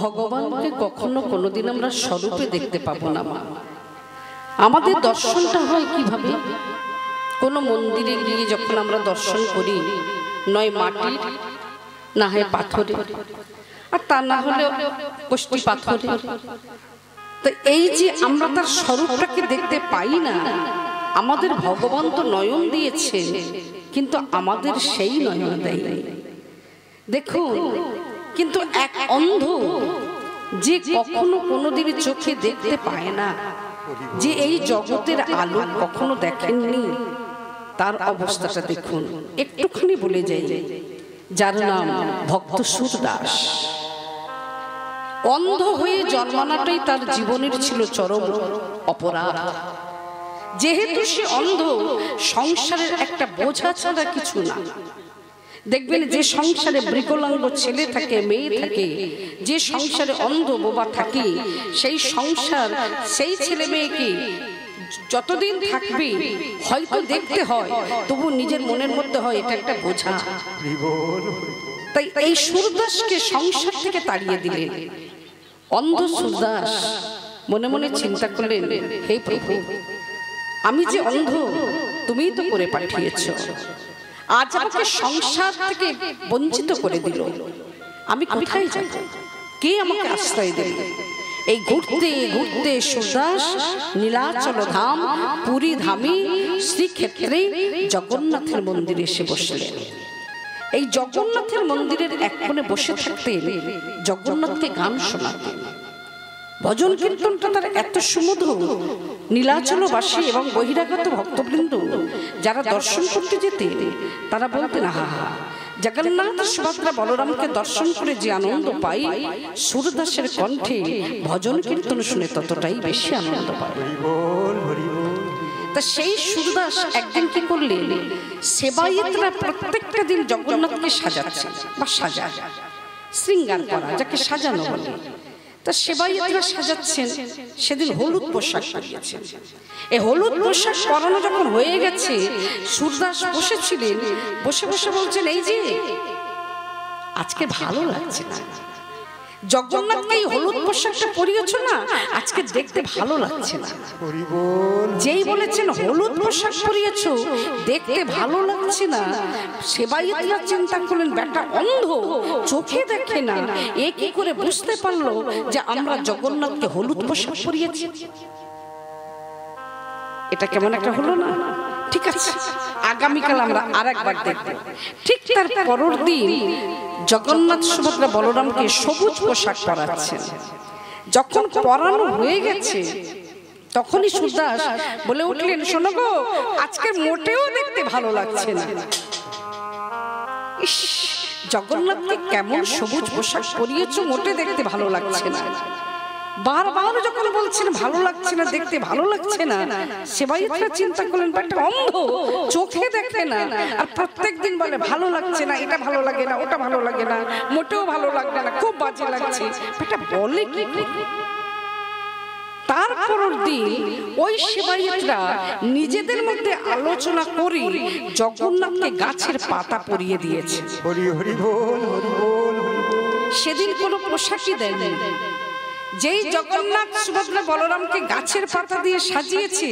ভগবানকে কখনো কোনোদিন আমরা স্বরূপে দেখতে পাবো না মা। আমাদের দর্শনটা হয় কিভাবে? কোনো মন্দিরে গিয়ে যখন আমরা দর্শন করি, নয় মাটির, না হয় পাথরে, আর তা না হলে কষ্টি পাথরে। তো এই যে আমরা তার স্বরূপটাকে দেখতে পাই না, আমাদের ভগবান তো নয়ন দিয়েছে, কিন্তু আমাদের সেই নয়ন দেয়নি। দেখুন, কিন্তু এক অন্ধ যে কখনো কোনোদিন চোখে দেখতে পায় না, যে এই জগতের আলো কখনো দেখেননি, তার অবস্থাটা দেখুন। একটুখানি বলে যাই, যার নাম ভক্ত সুরদাস। অন্ধ হয়ে জন্মানোটাই তার জীবনের ছিল চরম অপরাধ। যেহেতু সে অন্ধ, সংসারের একটা বোঝা ছাড়া কিছু না। দেখবেন যে সংসারে বিকলাঙ্গ ছেলে থাকে, মেয়ে থাকে, যে সংসারে অন্ধ বোবা থাকে, সেই সংসার সেই ছেলে মেয়েকে যতদিন থাকবে হয়তো দেখতে হয়, তবু নিজের মনের মধ্যে হয় এটা একটা বোঝা। তাই এই সুরদাসকে সংসার থেকে তাড়িয়ে দিলেন। অন্ধ সুরদাস মনে মনে চিন্তা করলেন, হে প্রভু, আমি যে অন্ধ, তুমিই তো করে পাঠিয়েছ, আজ আমাকে সংসার থেকে বঞ্চিত করে দিল, আমি কোথায় যাব? কে আমাকে আশ্রয় দেবে? এই ঘুরতে ঘুরতে সুরদাস নীলাচল ধাম, পুরী ধামে শ্রীক্ষেত্রে জগন্নাথের মন্দিরে এসে বসলেন। এই জগন্নাথের মন্দিরের এক কোণে বসে থাকতেন, জগন্নাথকে গান শোনাতেন। ভজন কীর্তনটা তার এত সুমধুর, নীলাচলবাসী এবং বহিরাগত ভক্তবৃন্দ যারা দর্শন করতে যেতেন, তারা বলতেন, হা হা, জগন্নাথ সুভদ্রা বলরামকে দর্শন করে যে আনন্দ পাই, সুরদাসের কণ্ঠে ভজন কীর্তন শুনে ততটাই বেশি আনন্দ পায়। তা সেই সুরদাস একদিন কি করলেন, সেবায়েতরা প্রত্যেকটা দিন জগন্নাথকে সাজাচ্ছে বা সাজায়, শৃঙ্গার করা যাকে সাজানো বলে। তা সেবায়েতরা সাজাচ্ছেন, সেদিন হলুদ পোশাক পরিয়েছেন। এই হলুদ পোশাক পরানো যখন হয়ে গেছে, সুরদাস বসেছিলেন, বসে বসে বলছেন, এই যে আজকে ভালো লাগছে না, জগন্নাথকে এই হলুদ পোশাকটা পরিয়েছ না, আজকে দেখতে ভালো লাগছে না। যেই বলেছেন হলুদ পোশাক পরিয়েছ, দেখতে ভালো লাগছে না, সেবায়েতরা চিন্তা করলেন, বেটা অন্ধ, চোখে দেখে না, এ কি করে বুঝতে পারলো যে আমরা জগন্নাথকে হলুদ পোশাক পরিয়েছি? এটা কেমন একটা হলো না? ঠিক আছে, আগামীকাল আমরা আরেকবার দেখব। ঠিক তার পরের দিন জগন্নাথ সুভদ্রা বলরামকে সবুজ পোশাক পরাচ্ছেন। যখন পরানো হয়ে গেছে, তখনই সুরদাস বলে উঠলেন, শোনো গো, আজকে মোটেও দেখতে ভালো লাগছে না। ইস, জগন্নাথকে কেমন সবুজ পোশাক পরিয়েছো, মোটে দেখতে ভালো লাগছে না। বারবার যখন বলছেন ভালো লাগছে না, দেখতে ভালো লাগছে না, সেবায়েতরা চিন্তা করলেন, একটা অন্ধ, চোখে দেখে না, আর প্রত্যেকদিন বলে ভালো লাগছে না, এটা ভালো লাগে না, ওটা ভালো লাগে না, মোটেও ভালো লাগবে না, খুব বাজে লাগছে, এটা বলে কি? তারপরের দিন ওই সেবায়েতরা নিজেদের মধ্যে আলোচনা করে জগন্নাথকে গাছের পাতা পরিয়ে দিয়েছে। সেদিন কোনো পোশাকই দেননি। যেই জগন্নাথ সুভদ্রা বলরামকে গাছের পাতা দিয়ে সাজিয়েছে,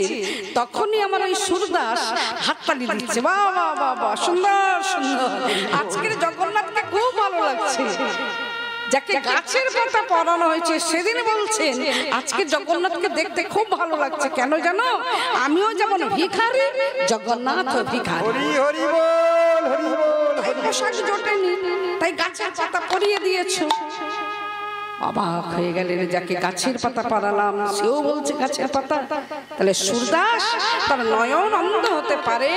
তখনই আমার ওই সুরদাস হাততালি দিচ্ছে, বাহ বাহ বাহ বাহ, সুন্দর সুন্দর, আজকের জগন্নাথকে খুব ভালো লাগছে। যাকে গাছের পাতা পরানো হয়েছে সেদিন বলছেন, আজকে জগন্নাথকে দেখতে খুব ভালো লাগছে। কেন জানো? আমিও যেমন ভিখারি, জগন্নাথ ভিখারি, পোশাক জোটেনি, তাই গাছের পাতা পরিয়ে দিয়েছো। অবাক হয়ে গেলেন, যাকে গাছের পাতা পরালাম সেও বলছে গাছের পাতা। তাহলে সুরদাস তার নয়ন অন্ধ হতে পারে,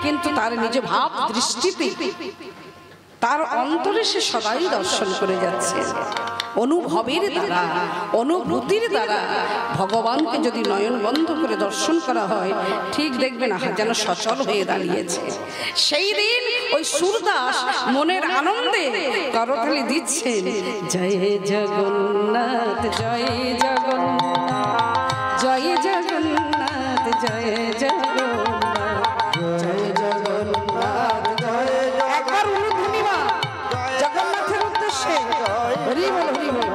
কিন্তু তার নিজ ভাব দৃষ্টিতে, তার অন্তরে সে সদাই দর্শন করে যাচ্ছে। অনুভবের দ্বারা, অনুভূতির দ্বারা ভগবানকে যদি নয়ন বন্ধ করে দর্শন করা হয়, ঠিক দেখবেন যেন সচল হয়ে দাঁড়িয়েছে। সেই দিন ওই সুরদাস মনের আনন্দে করতালি দিচ্ছেন, জয় জগন্নাথ, জয় জগন্নাথ, জয় জগন্নাথ, জয় জগন্নাথ, জয় জগন্নাথ, জয় একবার জগন্নাথের উদ্দেশ্যে হরি বল, হরি বল।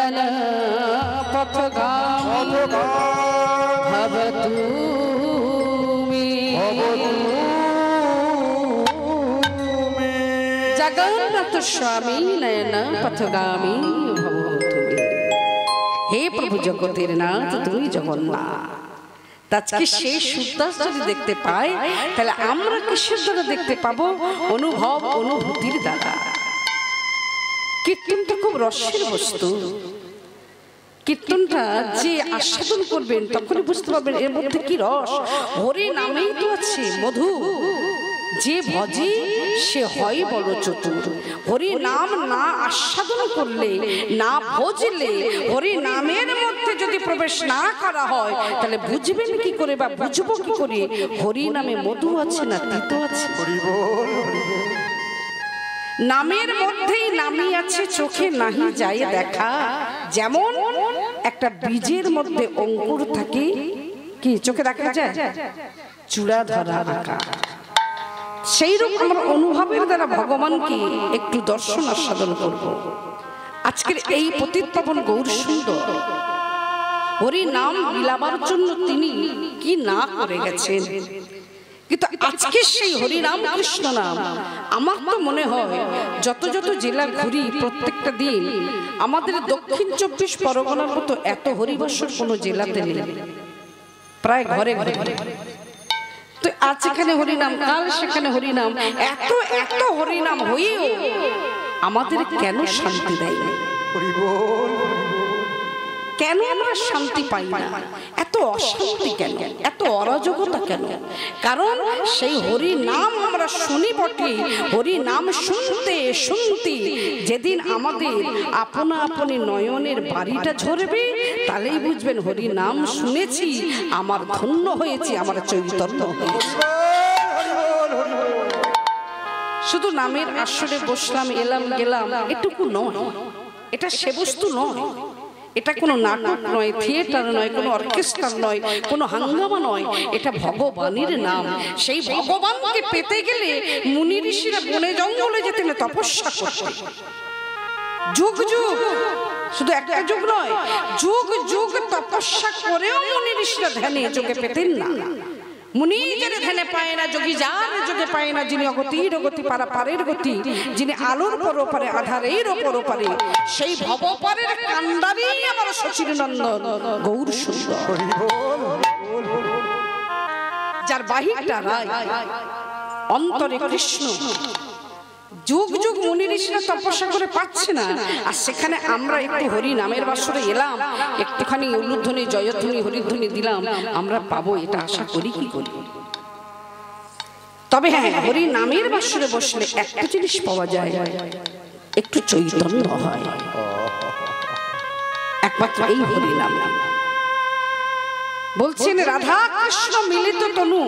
নয়ন পথগামী ভবতু মে জগন্নাথ স্বামী নয়ন পথগামী ভবতু মে। হে প্রভু জগতের নাথ তুমি জগন্নাথ। আজকে সেই সুদাস যদি দেখতে পাই তাহলে আমরা কিসের দ্বারা দেখতে পাবো? অনুভব অনুভূতির দ্বারা। কীর্তনটা খুব রসের বস্তু। কীর্তনটা যে আস্বাদন করবেন তখনই বুঝতে পারবেন এর মধ্যে কি রস। হরি নামেই তো আছে মধু। যে ভজে সে হয় বড় চতুর। হরি নাম না আস্বাদন করলে, না ভজলে, হরি নামের মধ্যে যদি প্রবেশ না করা হয় তাহলে বুঝবেন কি করে বা বুঝবো কি করে হরি নামে মধু আছে না তিতো আছে? নামের মধ্যেই নামি আছে চোখে নাহি যায় দেখা। যেমন একটা বীজের মধ্যে অঙ্কুর থাকে, কি চোখে দেখা যায়? চূড়া ধরা আঁকা। সেই রকম আমরা অনুভবের দ্বারা ভগবানকে একটু দর্শন আস্বাদন করব। আজকের এই পতিত পাবন গৌর সুন্দর হরি নাম বিলাবার জন্য তিনি কি না করে গেছেন। কিন্তু আজকে সেই হরিনাম কৃষ্ণ নাম আমার তো মনে হয় যত যত জেলা ঘুরি প্রত্যেকটা দিন আমাদের দক্ষিণ 24 পরগনার মতো এত হরিবর্ষর কোনো জেলাতে নেই, প্রায় ঘরে ঘরে। তো আজ এখানে হরিনাম, কাল সেখানে হরিনাম, এত এত হরিনাম হয়েও আমাদের কেন শান্তি দেয় না? কেন আমরা শান্তি পাই না? এত অশান্তি কেন? এত অরাজকতা কেন? কারণ সেই হরি নাম আমরা শুনি বটে, হরি নাম শুনতে শুনতে যেদিন আমাদের আপনা আপনি নয়নের বাড়িটা ঝরবে তাহলেই বুঝবেন হরি নাম শুনেছি, আমার ধন্য হয়েছে, আমার চৈতন্য হয়েছে। শুধু নামের আসরে বসলাম, এলাম গেলাম, এটুকু নয়। এটা সে বস্তু নয়। এটা কোনো নাটক নয়, থিয়েটার নয়, কোনো অর্কেস্ট্রা নয়, কোনো হাঙ্গামা নয়। এটা ভগবানের নাম। সেই ভগবানকে পেতে গেলে মুনি ঋষিরা বনে জঙ্গলে যেতেন তপস্যা করতেন। যুগ যুগ, শুধু একটা যুগ নয়, যুগ যুগ তপস্যা করেও মুনি ঋষিরা ধ্যানে যোগে পেতেন না। মুনি যারা ধ্যানে পায় না, যোগী যার যোগে পায় না, যিনি অগতির গতি পারা পারের গতি, যিনি আলোর পরপারে আধারের পরপারে, সেই ভবপারের কান্ডারি আমার শচীর নন্দন গৌর সুন্দর, যার বাহিরটা রায় অন্তরে কৃষ্ণ। যুগ যুগ মুনি ঋষিরা তপস্যা করে পাচ্ছে না, আর সেখানে আমরা একটু হরি নামের বাসরে এলাম, একটুখানি উলুধ্বনি জয়ধ্বনি হরিধ্বনি দিলাম, আমরা পাবো এটা আশা করি কি করি? তবে হ্যাঁ, হরি নামের বাসরে বসলে একটা জিনিস পাওয়া যায়, একটু চৈতন্য হয়। একমাত্র এই হরি নাম। বলছেন রাধা কৃষ্ণ মিলিত তনু,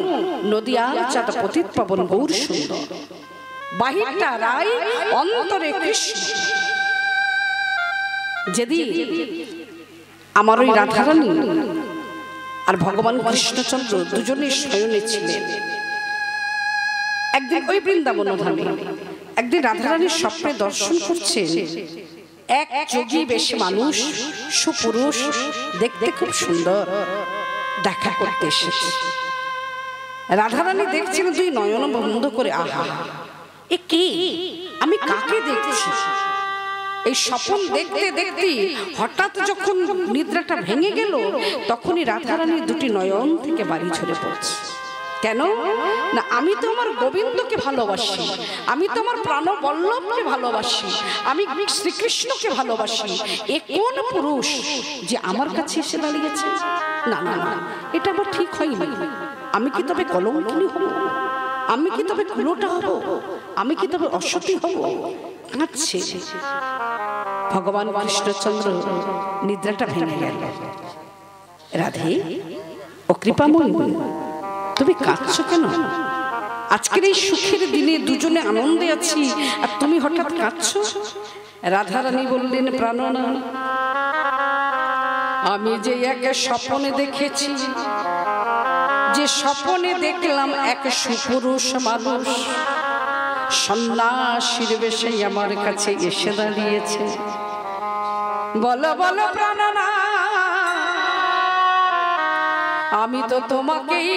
নদিয়ার চাঁদ পতিত পাবন গৌর সুন্দর, বাহিরটা রায় অন্তরে কৃষ্ণ। যেদিন আমার ওই রাধারানী আর ভগবান কৃষ্ণচন্দ্র দুজনের শয়নে ছিলেন, একদিন ওই বৃন্দাবন ধামে, একদিন রাধারানীর স্বপ্নে দর্শন করছেন এক যোগী বেশ মানুষ, সুপুরুষ, দেখতে খুব সুন্দর, দেখা করতে এসেছে। রাধারানী দেখছেন দুই নয়ন বন্ধ করে, আহা এ কে, আমি কাকে দেখছি? এই স্বপ্ন দেখতে দেখতে হঠাৎ যখন নিদ্রাটা ভেঙে গেল তখনই রাধারানীর দুটি নয়ন থেকে বাড়ি ঝরে পড়ছে। কেন না, আমি তো আমার গোবিন্দকে ভালোবাসি, আমি তো আমার প্রাণবল্লভকে ভালোবাসি, আমি শ্রীকৃষ্ণকে ভালোবাসি। এ কোন পুরুষ যে আমার কাছে এসে দাঁড়িয়েছে? না না না, এটা আমার ঠিক হয়নি। আমি কি তবে কলঙ্কিনী হব? আমি কি তবে কুলোটা হব? আমি কি তবে অসতী হব? কাঁদছে। ভগবান কৃষ্ণচন্দ্র নিদ্রাটা ভেঙে গেল। রাধে, ও কৃপাময়ী, তুমি কাঁদছো কেন? আজকের এই সুখের দিনে দুজনে আনন্দে আছি আর তুমি হঠাৎ কাঁদছো? রাধারানী বললেন, প্রাণনা, আমি যে এক স্বপ্নে দেখেছি, যে স্বপ্নে দেখলাম এক সুপুরুষ মানুষ সন্ন্যাসীর বেশে আমার কাছে এসে দাঁড়িয়েছে। বলো বলো প্রাণনা আমি তো তোমাকেই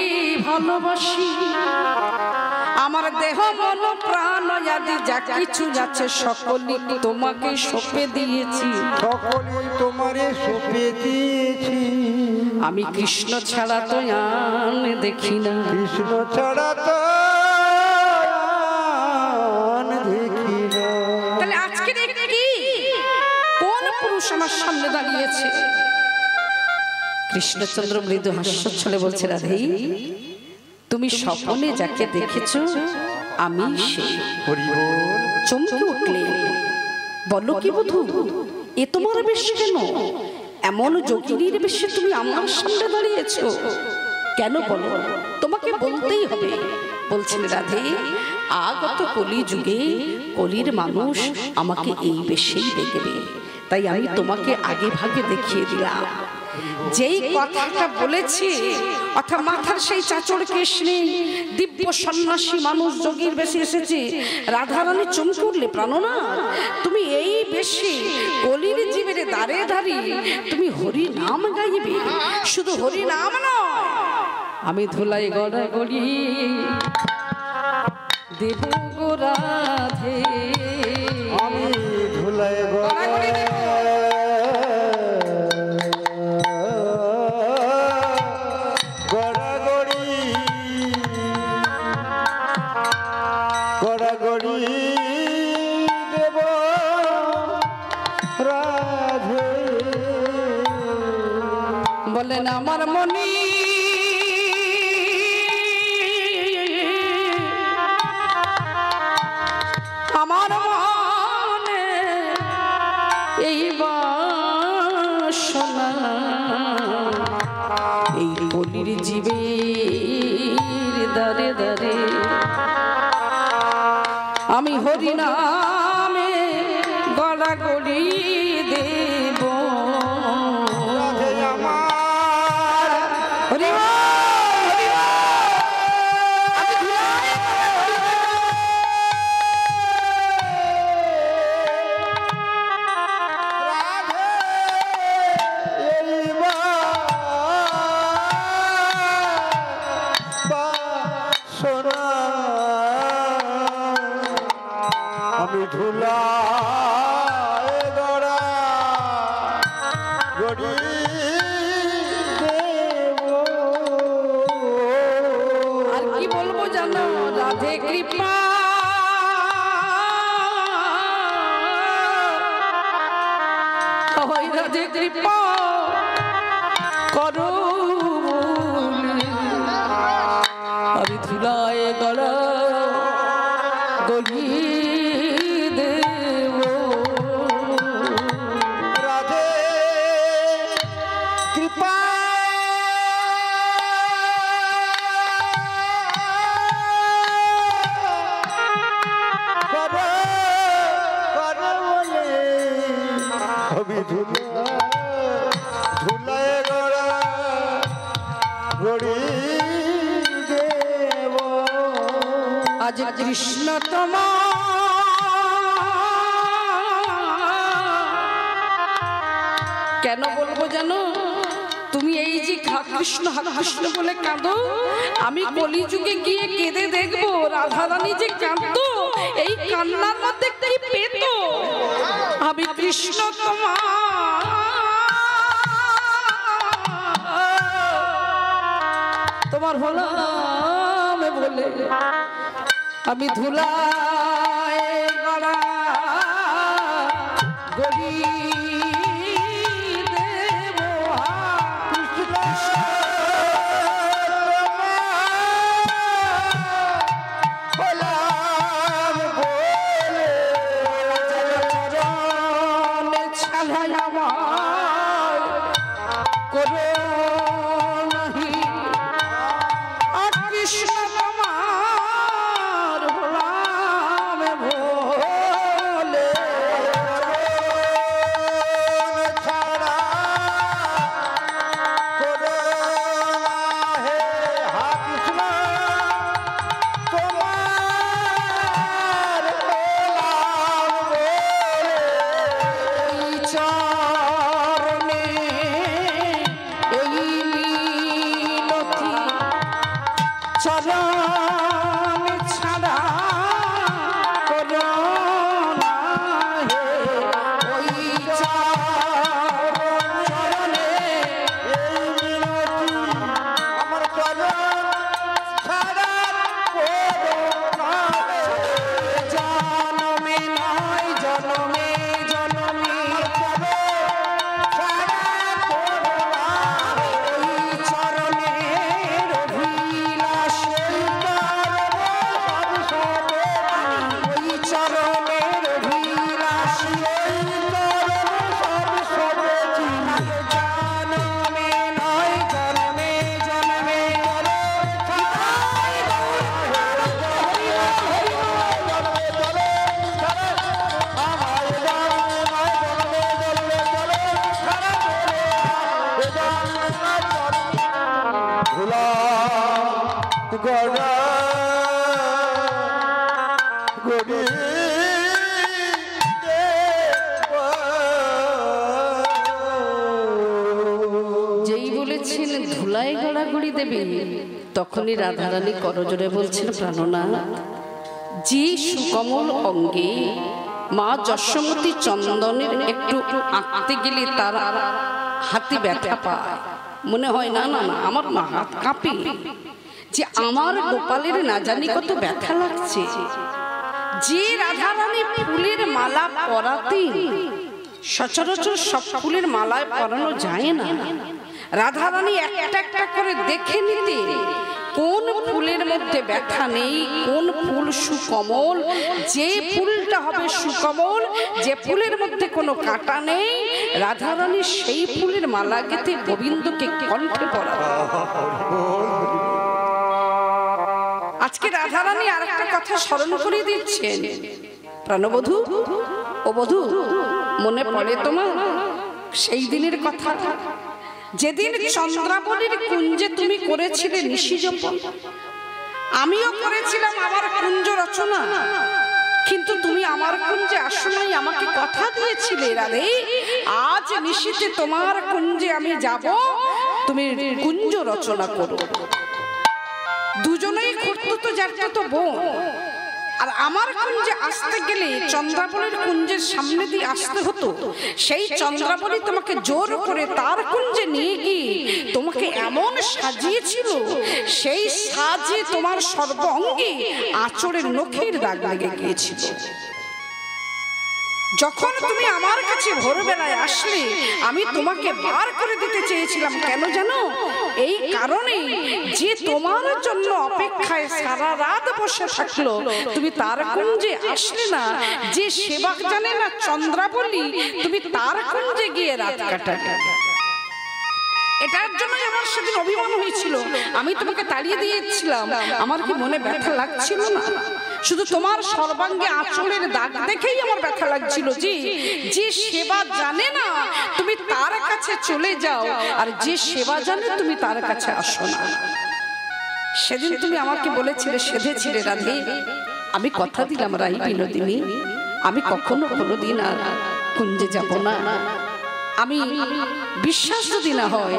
ভালোবাসি আমার দেহ মন প্রাণ আদি যা কিছু যাচ্ছে সকলই তোমাকে সঁপে দিয়েছি সকলই তোমারে সঁপে দিয়েছি আমি কৃষ্ণ ছাড়া তো আর দেখি না কৃষ্ণ ছাড়া তো আর দেখি না তাহলে আজকে দেখতে কি কোন পুরুষ আমার সামনে দাঁড়িয়েছে কৃষ্ণচন্দ্র মৃদু হাস্যচ্ছলে বলছে রাধে তুমি স্বপ্নে যাকে দেখেছো আমি সেই চমকে উঠলে বলো কি বধূ এ তোমার বেশ কেন এমন যোগিনীর বেশে তুমি আমার সামনে দাঁড়িয়েছো কেন বলো তোমাকে বলতেই হবে বলছেন রাধে আগত কলি যুগে কলির মানুষ আমাকে এই বেশেই দেখবে তাই আমি তোমাকে আগে ভাগে দেখিয়ে দিলাম যেই কথাটা বলেছি অর্থাৎ মাথার সেই চাচড় কেশ নেই দিব্য সন্ন্যাসী মানুষ যোগীর বেশে এসেছে রাধারানী চমকে উঠলে প্রাণনা তুমি এই বেশে কলির জীবের দ্বারে দাঁড়িয়ে তুমি হরি নাম গাইবে শুধু হরি নাম নয় আমি ধুলাই গড়া গড়ি দেব গো রাধে আমি ধুলাই গড়া বলেন আমার মনি আমার মনে এই বাসনা এই কলির জীবের দারে দারে আমি হরি নামে গলা গড়ি দেব আমি ধুলাই গড়া গড়ি দেব আর কি বলবো জানো রাধে কৃপা রাধে কৃপা করো আমি ধুলায় গড়া গড়ি ধুলায় গড়া গড়ি দেব আজ কৃষ্ণ তোমার কেন বলবো জানো তুমি এই যে কৃষ্ণ কৃষ্ণ বলে কাঁদো আমি কলিযুগে গিয়ে কেঁদে দেখবো রাধারানী যে কাঁদতো এই কান্নার মধ্যে কি পেত আমি কৃষ্ণ তোমার ভোলামে বলে আমি ধুলায় গড়া গড়ি চল চরণ ছাড়া করো না হে ওই চরণে এই মিনতি আমার চরণ ছাড়া করো না হে। জনমে নয় জনমে জনমে ছাড়া করো না হে। ওই চরণের অভিলাষ ওই চরণের অভিলাষ জনমে নয় জনমে জনমে ধুলা গড়া গড়ি যেই বলেছেন ধুলায় গড়াগড়ি দেবে তখনই রাধারানী করজোরে বলছেন প্রাণনা যে সুকমল অঙ্গে মা যশোমতী চন্দনের একটু আঁকতে গেলে তার হাতে ব্যথা পায় মনে হয় না না না আমার মা হাত কাঁপে যে আমার গোপালের না জানি কত ব্যথা লাগছে যে রাধারানী ফুলের মালা পরাতেন সচরাচর সব ফুলের মালায় পরানো যায় না রাধারানী একটা একটা করে দেখে নিতে কোন ফুলের মধ্যে ব্যথা নেই কোন ফুল সুকমল যে ফুলটা হবে সুকমল যে ফুলের মধ্যে কোনো কাঁটা নেই রাধারানী সেই ফুলের মালা গেঁথে গোবিন্দকে কণ্ঠে পরাবে আজকে রাধারানী আর একটা কথা স্মরণ করে দিচ্ছেন প্রাণবধূ ও বধূ মনে পড়ে তোমার সেই দিনের কথা যেদিন চন্দ্রাবলীর কুঞ্জে তুমি করেছিলে নিশিজপন আমিও করেছিলাম আমার কুঞ্জ রচনা কিন্তু তুমি আমার কুঞ্জে আসো নাই আমাকে কথা দিয়েছিলে রাধে আজ নিশিতে তোমার কুঞ্জে আমি যাব তুমি কুঞ্জ রচনা করো দুজনেই করতো তো যার তো বোন আর আমার কুঞ্জে আসতে গেলে চন্দ্রাবলীর কুঞ্জের সামনে দিয়ে আসতে হতো সেই চন্দ্রাবলী তোমাকে জোর করে তার কুঞ্জে নিয়ে গিয়ে তোমাকে এমন সাজিয়েছিল সেই সাজে তোমার সর্বাঙ্গে আঁচড়ের নখের দাগ লেগে গিয়েছিল যখন তুমি আমার কাছে ভোরবেলায় আসলে আমি তোমাকে বার করে দিতে চেয়েছিলাম কেন জানো এই কারণে যে তোমার জন্য অপেক্ষায় সারা রাত বসে থাকলো তুমি তার কুঞ্জে আসলে না যে সেবক জানে না চন্দ্রাবলী তুমি তার কুঞ্জে গিয়ে রাত কাটালে এটার জন্যই আমার সেদিন অভিমান হয়েছিল আমি তোমাকে তাড়িয়ে দিয়েছিলাম আমার কি মনে ব্যথা লাগছিল না শুধু তোমার সর্বাঙ্গে আঁচলের দাগ দেখেই আমার ব্যথা লাগছিল যে সেবা জানে না তুমি তার কাছে চলে যাও আর যে সেবা জানে তুমি তার কাছে আসো না সেদিন তুমি আমাকে বলেছিলে সেধেছিলে রাধে আমি কথা দিলাম রাই বিনোদিনী আমি কখনো কোনোদিন আর কুঞ্জে যাব না আমি বিশ্বাস যদি না হয়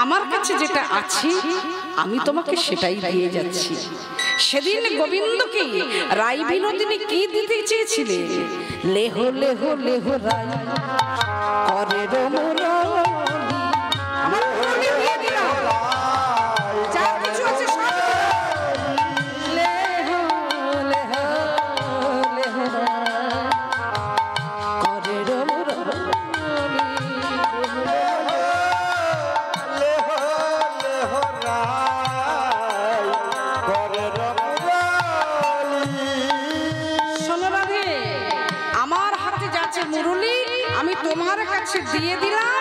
আমার কাছে যেটা আছে আমি তোমাকে সেটাই দিয়ে যাচ্ছি সেদিন গোবিন্দকে রাই বিনোদিনী কি দিতে চেয়েছিলে লেহ লেহ লেহ রাই করে রমরলি আমার মুরলি দিয়ে দিলাম যা কিছু আছে সব লেহ লেহ লেহ করে রমরলি আমি তোমার কাছে দিয়ে দিলাম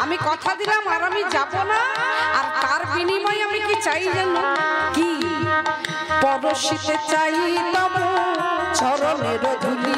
আমি কথা দিলাম আর আমি যাব না আর তার বিনিময়ে আমি কি চাই জানো কি পরশিতে চাই তব চরণের ধুলি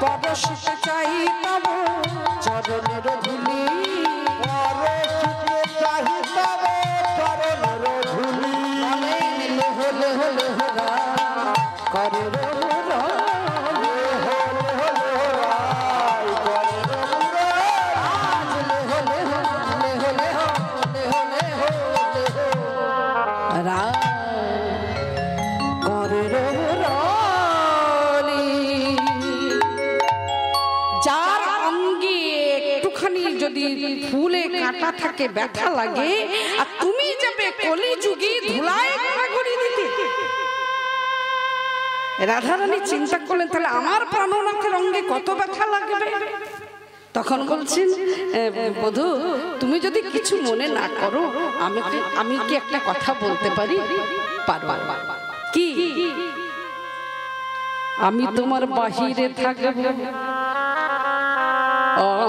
পরশিতে চাহিতাম চরণের ধুলি পরে সুখে চাহিতাম চরণের ধুলি লেহ লেহ লেহরা করে যার অঙ্গে একটুখানি যদি ফুলে কাঁটা থাকে ব্যথা লাগে আর তুমি যাবে কলিযুগে ধুলায় গড়াগড়ি দিতে। রাধারানী চিন্তা করলেন তাহলে আমার প্রাণনাথের অঙ্গে কত ব্যথা লাগবে। তখন বলছেন বধূ তুমি যদি কিছু মনে না করো আমি কি একটা কথা বলতে পারি? পারবা কি? আমি তোমার বাহিরে থাকব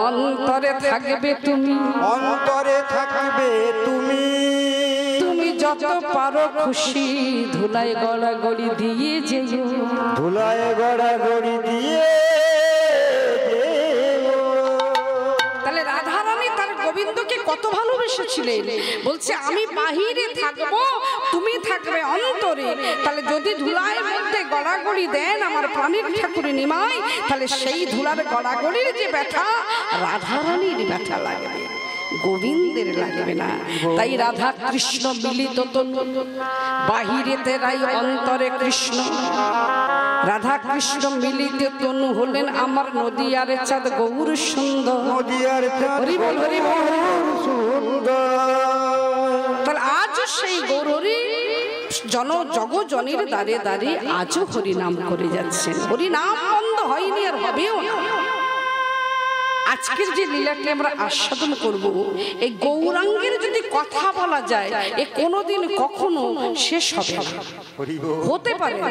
অন্তরে থাকবে তুমি, অন্তরে থাকবে তুমি, তুমি যত পারো খুশি ধুলায় গড়াগড়ি দিয়ে যেও, ধুলায় গড়াগড়ি দিয়ে। তাহলে রাধারানী তার গোবিন্দকে কত ভালোবেসেছিলেন। বলছে আমি বাহিরে থাকবো তুমি থাকবে অন্তরে। তাহলে যদি ধুলায় মধ্যে গড়াগড়ি দেন আমার প্রাণের ঠাকুর নিমাই, তাহলে সেই ধুলার গড়াগড়ির যে ব্যথা রাধারানীর ব্যথা লাগবে, গোবিন্দের লাগবে না। তাই রাধা কৃষ্ণ মিলিত তনু বাহিরেতে রাই অন্তরে কৃষ্ণ। রাধা কৃষ্ণ মিলিত তনু হলেন আমার নদিয়ার চাঁদ গৌর সুন্দর। নদিয়ার চাঁদ হরি বল হরি বল সুন্দর। তাহলে আজ সেই গৌরী জগজনের দ্বারে দ্বারে আজও হরিনাম করে যাচ্ছেন। হরিনাম বন্ধ হয়নি আর হবেও না। আজকের যে লীলাটি আমরা আস্বাদন করব, এই গৌরাঙ্গের যদি কথা বলা যায় এ কোনোদিন কখনো শেষ হবে না, হতে পারে না।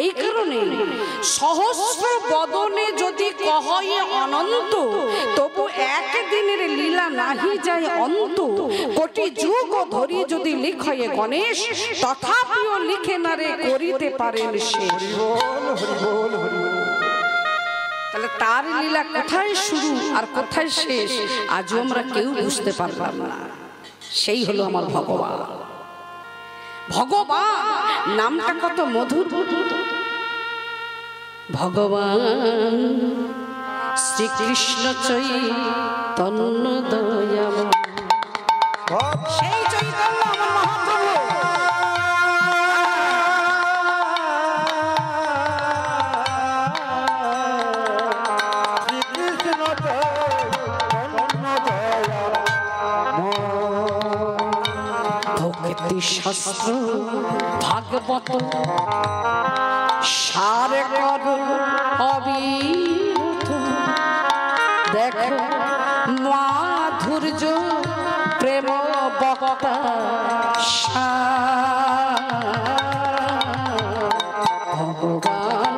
এই কারণে সহস্র বদনে যদি কহয় অনন্ত, তবু একদিনের লীলা নাহি যায় অন্ত। কোটি যুগ ধরি যদি লিখয়ে গণেশ, তথাপিও লিখে না রে করিতে পারেন শেষ। তাহলে তার লীলা কোথায় শুরু আর কোথায় শেষ আজও আমরা কেউ বুঝতে পারলাম না। সেই হলো আমার ভগবান। ভগবান নামটা কত মধুর। ভগবান শ্রীকৃষ্ণ চৈতন্য দয়াময়, সেই চৈতন্য আমার মহাপ্রভু। শাস্ত্র ভাগবত সার কর অবিরত, দেখো মাধুর্য প্রেম বক্তা ভগবান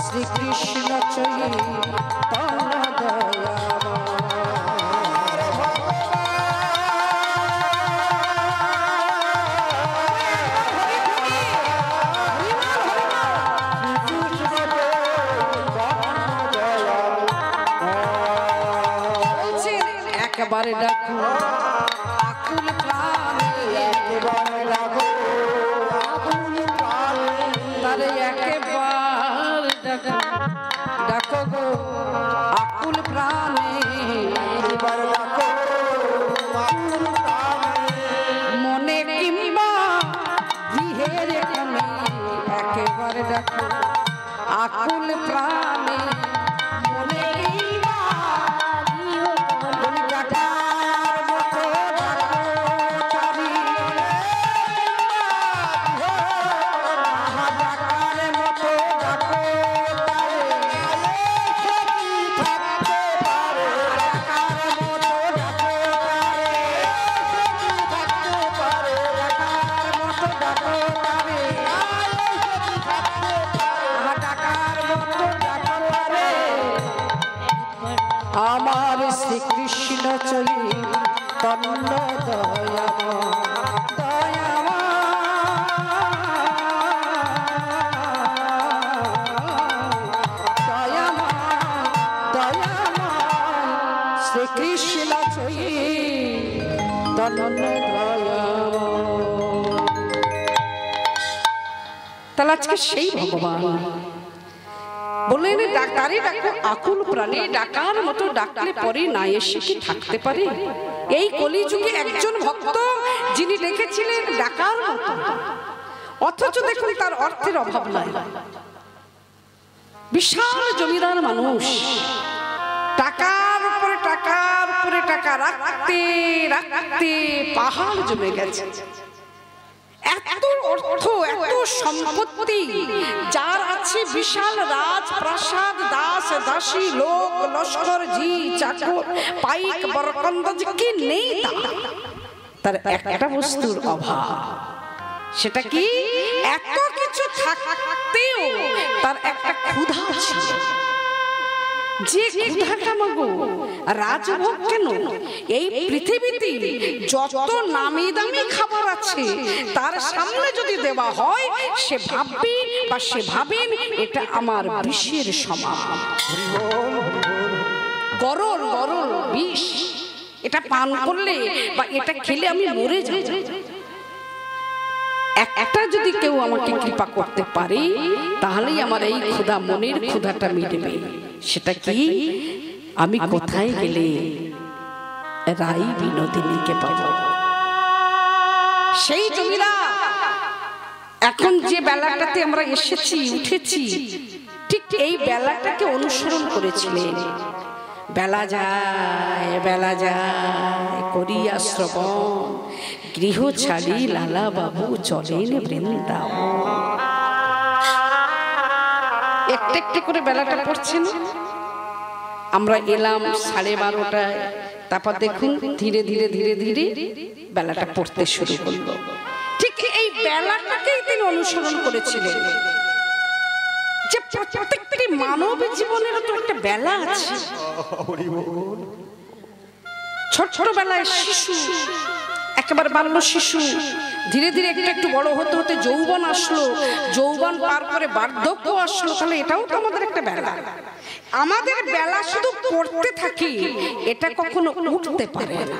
শ্রীকৃষ্ণ চৈতন্য দয়াময়। একবারে ডাকো আকুল প্রাণে, একবারে ডাকো আকুল প্রাণে, তারে একবার ডাকো ডাকো গো আকুল প্রাণে, একবার ডাকো আকুল প্রাণে। মনে কিংবা গৃহের কোণে একবার ডাকো আকুল প্রাণে। আমার শ্রীকৃষ্ণ চৈতন্য দয়াময় দয়াময় দয়াময় তাহলে আজকে সেই ভগবান বললেন ডাক্তারে ডাকো আকুল প্রাণে, ডাকার মতো ডাকলে পরে না এসে কি থাকতে পারে? এই কলিযুগে একজন ভক্ত যিনি ডেকেছিলেন ডাকার মতো, অথচ দেখুন তার অর্থের অভাব নাই। বিশাল জমিদার মানুষ, টাকার উপরে টাকার উপরে টাকা রাখতে রাখতে পাহাড় জমে গেছে। এত অর্থ, এত সম্পত্তি যার আছে, বিশাল রাজপ্রাসাদ, দাস দাসী, লোক লস্কর, জি চাকর, পাইক বরকন্দাজ কি নেই তার একটা বস্তুর অভাব। সেটা কি? এত কিছু থাকতেও তার একটা ক্ষুধা ছিল। যে ক্ষুধাটা মাগো রাজভোগ কেন, এই পৃথিবীতে যত নামি দামি খাবার আছে তার সামনে যদি দেওয়া হয়, সে ভাববে বা সে ভাবেন এটা আমার বিষের সমান। গরল গরল বিষ, এটা পান করলে বা এটা খেলে আমি মরে যাই। একটা যদি কেউ আমাকে কৃপা করতে পারে তাহলেই আমার এই ক্ষুধা, মনের ক্ষুধাটা মিটবে। সেটা কি? আমি কোথায় গেলে রাই বিনোদিনীকে পাব। সেই জমিদার এখন যে বেলাটাতে আমরা এসেছি, উঠেছি, ঠিক এই বেলাটাকে অনুসরণ করেছিলেন। বেলা যায় করিয়া শ্রবণ, গৃহ ছাড়ি লালা বাবু চলেন বৃন্দাবন। একটু একটু করে বেলাটা পড়ছে না? আমরা এলাম 12:30টায়, তারপর দেখুন ধীরে ধীরে ধীরে ধীরে বেলাটা পড়তে শুরু করলো। ঠিক এই বেলাটাকেই তিনি অনুসরণ করেছিলেন, যে প্রত্যেকটি মানব জীবনের তো একটা বেলা আছে। ছোটবেলায় শিশু, একেবারে বাল্য শিশু, ধীরে ধীরে একটু একটু বড় হতে হতে যৌবন আসলো, যৌবন পার করে বার্ধক্য আসলো। তাহলে এটাও তো আমাদের একটা বেলা। আমাদের বেলা শুধু পড়তে থাকি, এটা কখনো উঠতে পারে না।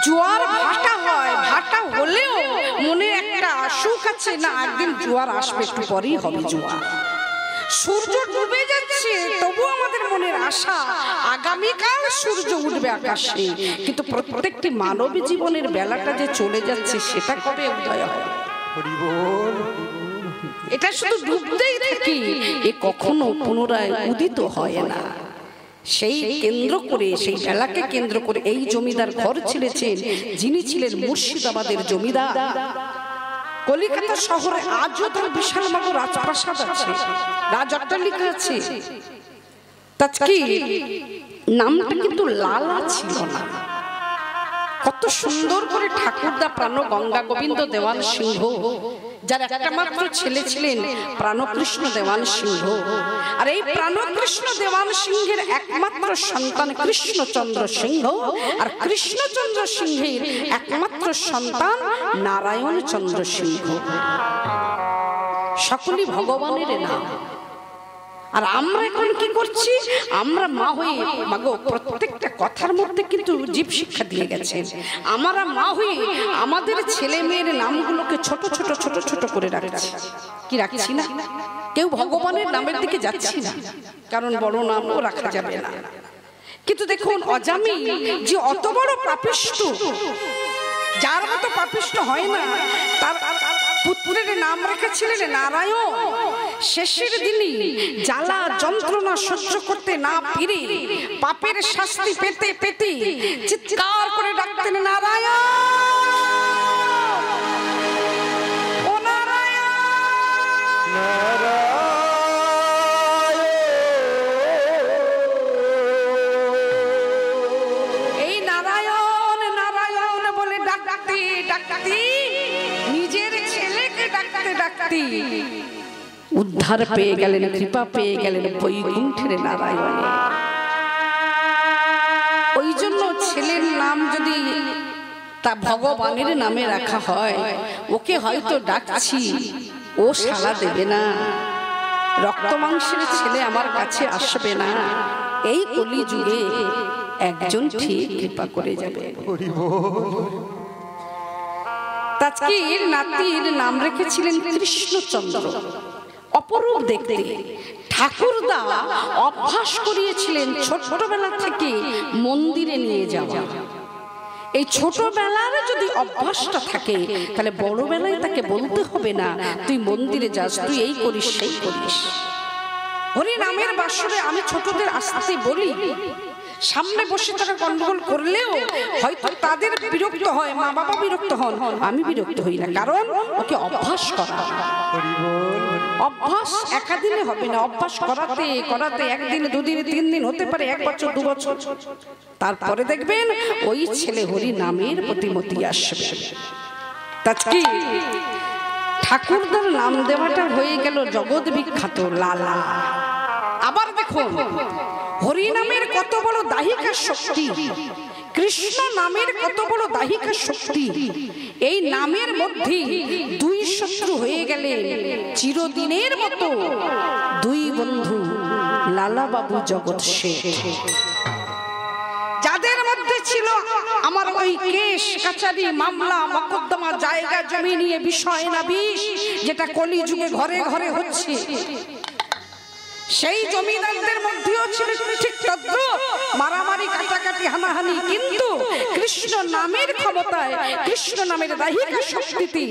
জোয়ার ভাটা হয়, ভাটা হলেও মনে একটা সুখ আছে, না একদিন জোয়ার আসবে, একটু পরেই হবে জোয়ার। সূর্য ডুবে যাচ্ছে, তবু আমাদের মনের আশা আগামীকাল সূর্য উঠবে আকাশে। কিন্তু প্রত্যেকটি মানবী জীবনের বেলাটা যে চলে যাচ্ছে, সেটা কবে উদয় হয়? এটা শুধু ডুবতেই থাকি, এ কখনো পুনরায় উদিত হয় না। সেই কেন্দ্র করে, সেই বেলাকে কেন্দ্র করে এই জমিদার ঘর ছেড়েছেন, যিনি ছিলেন মুর্শিদাবাদের জমিদার। কলিকাতা শহরে আজও তার বিশাল বড় রাজপ্রাসাদ আছে, রাজ অট্টালিকা আছে। তার কি নামটা কিন্তু লালা ছিল না। কত সুন্দর করে ঠাকুরদা প্রাণ গঙ্গা গোবিন্দ দেওয়ান সিংহ, যার একটা মাত্র ছেলে ছিলেন প্রাণকৃষ্ণ দেওয়ান সিংহ, আর এই প্রাণকৃষ্ণ দেওয়ান সিংহের একমাত্র সন্তান কৃষ্ণচন্দ্র সিংহ, আর কৃষ্ণচন্দ্র সিংহের একমাত্র সন্তান নারায়ণ চন্দ্র সিংহ। সকলই ভগবানের নাম। আর আমরা এখন কি করছি? আমরা মা হয়ে, মাগো প্রত্যেকটা কথার মধ্যে কিন্তু জীব শিক্ষা দিয়ে গেছেন। আমরা মা হয়ে আমাদের ছেলে মেয়ের নামগুলোকে ছোট ছোট ছোট ছোট করে রাখছি। কি রাখছি না? কেউ ভগবানের নামের দিকে যাচ্ছি না, কারণ বড় নামও রাখা যাবে না। কিন্তু দেখুন অজামি যে অত বড় পাপিষ্ঠ, যার মতো পাপিষ্ঠ হয় না, তার পুত্রের নাম রেখেছিলেন নারায়ণ। শেষের দিনে জ্বালা যন্ত্রণা সহ্য করতে না পেরে, পাপের শাস্তি পেতে পেতে চিৎকার করে ডাকতেন নারায়ণ, ও নারায়ণ, এই নারায়ণ নারায়ণ বলে ডাকতে ডাকতে, নিজের ছেলেকে ডাকতে ডাকতে উদ্ধার পেয়ে গেলেন, কৃপা পেয়ে গেলেন বৈকুণ্ঠের নারায়ণে। ওই জন্য ছেলের নাম যদি তা ভগবানের নামে রাখা হয়, ওকে হয়তো ডাকছি, ও সাড়া দেবে না, রক্ত মাংসের ছেলে আমার কাছে আসবে না। এই কলিযুগে একজন ঠিক কৃপা করে যাবে। তাজকির নাতির নাম রেখেছিলেন কৃষ্ণচন্দ্র। অপরূপ দেখতে। ঠাকুরদা অভ্যাস করিয়েছিলেন ছোটবেলা থেকে মন্দিরে নিয়ে যাওয়া। এই ছোটবেলার যদি অভ্যাসটা থাকে তাহলে বড়বেলায় তাকে বলতে হবে না তুই মন্দিরে যাস, তুই এই করিস সেই করিস। হরি নামের বাসরে আমি ছোটদের আসতে বলি, সামনে বসে তারা গন্ডগোল করলেও হয়তো তাদের বিরক্ত হয়, মা বাবা বিরক্ত হন, আমি বিরক্ত হই না, কারণ ওকে অভ্যাস করা। অভ্যাস একাদিনে হবে না, অভ্যাস করাতে করাতে একদিনে, দুদিনে, 3 দিন, হতে পারে 1 বছর, 2 বছর, তারপরে দেখবেন ওই ছেলে হরি নামের প্রতিমতি আসবে। তাজকি ঠাকুরদার নাম দেওয়াটা হয়ে গেল জগৎ বিখ্যাত লালা। আবার দেখুন হরি নামের কত বড় দাহিকা শক্তি, কৃষ্ণ নামের কত বড় দাহিকা শক্তি। এই নামের মধ্যে 2 শত্রু হয়ে গেলে চিরদিনের মতো 2 বন্ধু, লালা বাবু, জগৎ শেঠ। যাদের মধ্যে ছিল আমার ওই কেস কাচারি, মামলা মকদ্দমা, জায়গা জমি নিয়ে বিষয় না বিষ, যেটা কলিযুগে ঘরে ঘরে হচ্ছে, সেই জমিদারদের মধ্যেও ছিল ঠিক তদ্রুপ মারামারি, কাটাকাটি, হানাহানি। কিন্তু কৃষ্ণ নামের ক্ষমতায়, কৃষ্ণ নামের দাহিকা শক্তিতে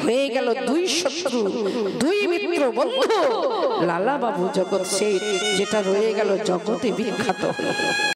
হয়ে গেল 2 শত্রু, 2 মিত্র বন্ধু, লালা বাবু, জগৎ শেঠ, যেটা রয়ে গেল জগতে বিখ্যাত।